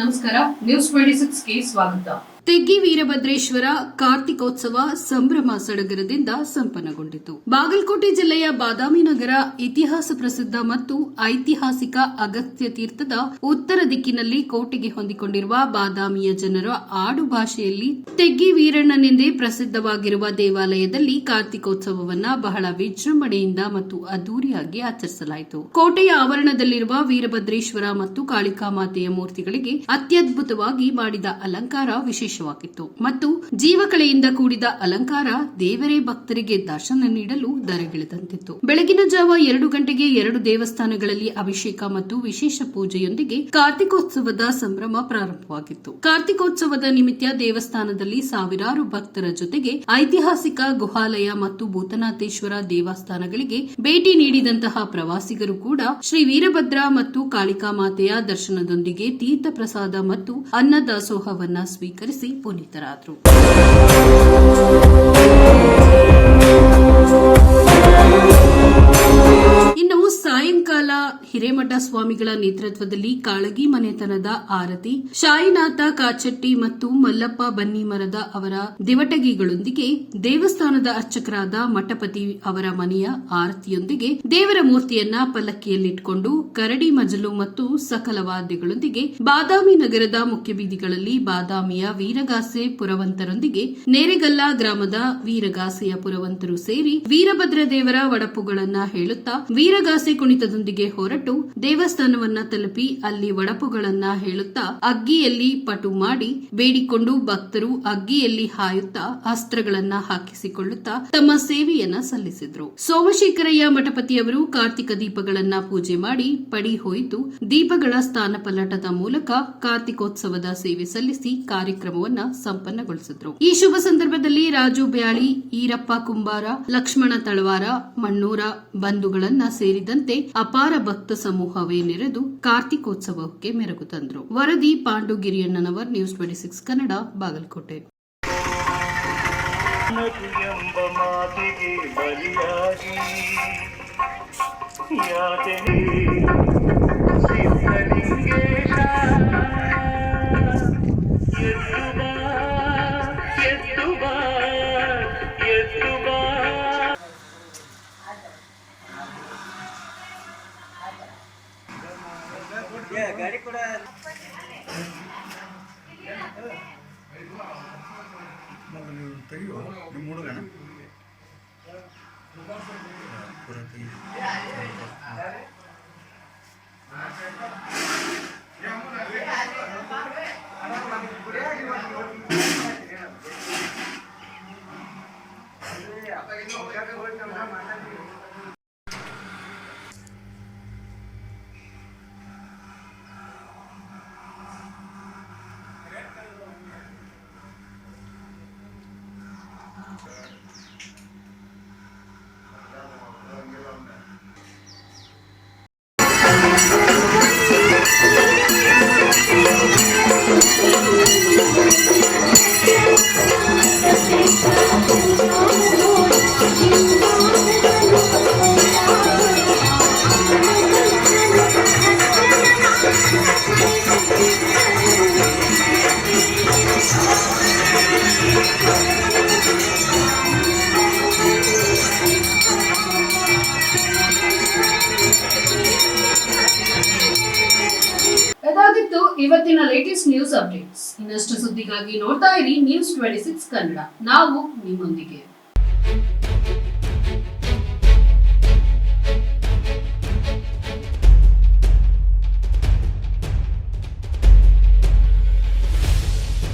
ನಮಸ್ಕಾರ, ನ್ಯೂಸ್ 26ಗೆ ಸ್ವಾಗತ. ತೆಗ್ಗಿ ವೀರಭದ್ರೇಶ್ವರ ಕಾರ್ತಿಕೋತ್ಸವ ಸಂಭ್ರಮ ಸಡಗರದಿಂದ ಸಂಪನ್ನಗೊಂಡಿತು. ಬಾಗಲಕೋಟೆ ಜಿಲ್ಲೆಯ ಬಾದಾಮಿ ನಗರ ಇತಿಹಾಸ ಪ್ರಸಿದ್ಧ ಮತ್ತು ಐತಿಹಾಸಿಕ ಅಗಸ್ತ್ಯ ತೀರ್ಥದ ಉತ್ತರ ದಿಕ್ಕಿನಲ್ಲಿ ಕೋಟೆಗೆ ಹೊಂದಿಕೊಂಡಿರುವ ಬಾದಾಮಿಯ ಜನರ ಆಡು ಭಾಷೆಯಲ್ಲಿ ತೆಗ್ಗಿ ವೀರಣ್ಣನೆಂದೇ ಪ್ರಸಿದ್ಧವಾಗಿರುವ ದೇವಾಲಯದಲ್ಲಿ ಕಾರ್ತಿಕೋತ್ಸವವನ್ನು ಬಹಳ ವಿಜೃಂಭಣೆಯಿಂದ ಮತ್ತು ಅದ್ದೂರಿಯಾಗಿ ಆಚರಿಸಲಾಯಿತು. ಕೋಟೆಯ ಆವರಣದಲ್ಲಿರುವ ವೀರಭದ್ರೇಶ್ವರ ಮತ್ತು ಕಾಳಿಕಾಮಾತೆಯ ಮೂರ್ತಿಗಳಿಗೆ ಅತ್ಯದ್ಭುತವಾಗಿ ಮಾಡಿದ ಅಲಂಕಾರ ವಿಶೇಷ ಮತ್ತು ಜೀವಕಳೆಯಿಂದ ಕೂಡಿದ ಅಲಂಕಾರ ದೇವರೇ ಭಕ್ತರಿಗೆ ದರ್ಶನ ನೀಡಲು ಧರೆಗಿಳಿದಂತಿತ್ತು. ಬೆಳಗಿನ ಜಾವ 2 ಗಂಟೆಗೆ 2 ದೇವಸ್ಥಾನಗಳಲ್ಲಿ ಅಭಿಷೇಕ ಮತ್ತು ವಿಶೇಷ ಪೂಜೆಯೊಂದಿಗೆ ಕಾರ್ತಿಕೋತ್ಸವದ ಸಂಭ್ರಮ ಪ್ರಾರಂಭವಾಗಿತ್ತು. ಕಾರ್ತಿಕೋತ್ಸವದ ನಿಮಿತ್ತ ದೇವಸ್ಥಾನದಲ್ಲಿ ಸಾವಿರಾರು ಭಕ್ತರ ಜೊತೆಗೆ ಐತಿಹಾಸಿಕ ಗುಹಾಲಯ ಮತ್ತು ಭೂತನಾಥೇಶ್ವರ ದೇವಸ್ಥಾನಗಳಿಗೆ ಭೇಟಿ ನೀಡಿದಂತಹ ಪ್ರವಾಸಿಗರು ಕೂಡ ಶ್ರೀ ವೀರಭದ್ರ ಮತ್ತು ಕಾಳಿಕಾಮಾತೆಯ ದರ್ಶನದೊಂದಿಗೆ ತೀರ್ಥ ಪ್ರಸಾದ ಮತ್ತು ಅನ್ನದಾಸೋಹವನ್ನ ಸ್ವೀಕರಿಸಿ ಪುನೀತರಾದರು. ಇನ್ನು ಸಾಯಂಕಾಲ ಹಿರೇಮಠ ಸ್ವಾಮಿಗಳ ನೇತೃತ್ವದಲ್ಲಿ ಕಾಳಗಿ ಮನೆತನದ ಆರತಿ, ಶಾಯಿನಾಥ ಕಾಚಟ್ಟಿ ಮತ್ತು ಮಲ್ಲಪ್ಪ ಬನ್ನಿಮರದ ಅವರ ದಿವಟಗಿಗಳೊಂದಿಗೆ ದೇವಸ್ಥಾನದ ಅರ್ಚಕರಾದ ಮಠಪತಿ ಅವರ ಮನೆಯ ಆರತಿಯೊಂದಿಗೆ ದೇವರ ಮೂರ್ತಿಯನ್ನ ಪಲ್ಲಕ್ಕಿಯಲ್ಲಿಟ್ಟುಕೊಂಡು ಕರಡಿ ಮಜಲು ಮತ್ತು ಸಕಲ ವಾದ್ಯಗಳೊಂದಿಗೆ ಬಾದಾಮಿ ನಗರದ ಮುಖ್ಯ ಬೀದಿಗಳಲ್ಲಿ ಬಾದಾಮಿಯ ವೀರಗಾಸೆ ಪುರವಂತರೊಂದಿಗೆ ನೇರೆಗಲ್ಲ ಗ್ರಾಮದ ವೀರಗಾಸೆಯ ಪುರವಂತರು ಸೇರಿ ವೀರಭದ್ರ ದೇವರ ಒಡಪುಗಳನ್ನ ಹೇಳುತ್ತಾ ವೀರಗಾಸೆ ಕುಣಿತದೊಂದಿಗೆ ಹೊರಟು ದೇವಸ್ಥಾನವನ್ನ ತಲುಪಿ ಅಲ್ಲಿ ಒಡಪುಗಳನ್ನ ಹೇಳುತ್ತಾ ಅಗ್ಗಿಯಲ್ಲಿ ಪಟು ಮಾಡಿ ಬೇಡಿಕೊಂಡು ಭಕ್ತರು ಅಗ್ಗಿಯಲ್ಲಿ ಹಾಯುತ್ತಾ ಅಸ್ತ್ರಗಳನ್ನ ಹಾಕಿಸಿಕೊಳ್ಳುತ್ತಾ ತಮ್ಮ ಸೇವೆಯನ್ನ ಸಲ್ಲಿಸಿದ್ರು. ಸೋಮಶೇಖರಯ್ಯ ಮಠಪತಿಯವರು ಕಾರ್ತಿಕ ದೀಪಗಳನ್ನ ಪೂಜೆ ಮಾಡಿ ಪಡಿ ಹೋಯಿತು ದೀಪಗಳ ಸ್ಥಾನ ಪಲ್ಲಟದ ಮೂಲಕ ಕಾರ್ತಿಕೋತ್ಸವದ ಸೇವೆ ಸಲ್ಲಿಸಿ ಕಾರ್ಯಕ್ರಮವನ್ನ ಸಂಪನ್ನಗೊಳಿಸಿದ್ರು. ಈ ಶುಭ ಸಂದರ್ಭದಲ್ಲಿ ರಾಜು ಬ್ಯಾಳಿ, ಈರಪ್ಪ ಕುಂಬಾರ, ಲಕ್ಷ್ಮಣ ತಳವಾರ, ಮಣ್ಣೂರ ಬಂಧುಗಳನ್ನ ಸೇರಿದಂತೆ ಅಪಾರ ಭಕ್ತ ಸಮೂಹವೇ ನೆರೆದು ಕಾರ್ತಿಕೋತ್ಸವಕ್ಕೆ ಮೆರುಗು ತಂದರು. ವರದಿ ಪಾಂಡು ಗಿರಿಯಣ್ಣನವರ್, ನ್ಯೂಸ್ 26 ಕನ್ನಡ, ಬಾಗಲಕೋಟೆ. ಗಾಡಿ ಕೂಡ ತೆಗಿಯೋ ನಿಮ್ಮ ಹುಡುಗನ ಪೂರ ತೆಗಿ. ಇದಾಗಿತ್ತು ಇವತ್ತಿನ ಲೇಟೆಸ್ಟ್ ನ್ಯೂಸ್ ಅಪ್ಡೇಟ್ಸ್. ಇನ್ನಷ್ಟು ಸುದ್ದಿಗಾಗಿ ನೋಡ್ತಾ ಇರಿ ನ್ಯೂಸ್ 26 ಕನ್ನಡ. ನಾವು ನಿಮ್ಮೊಂದಿಗೆ.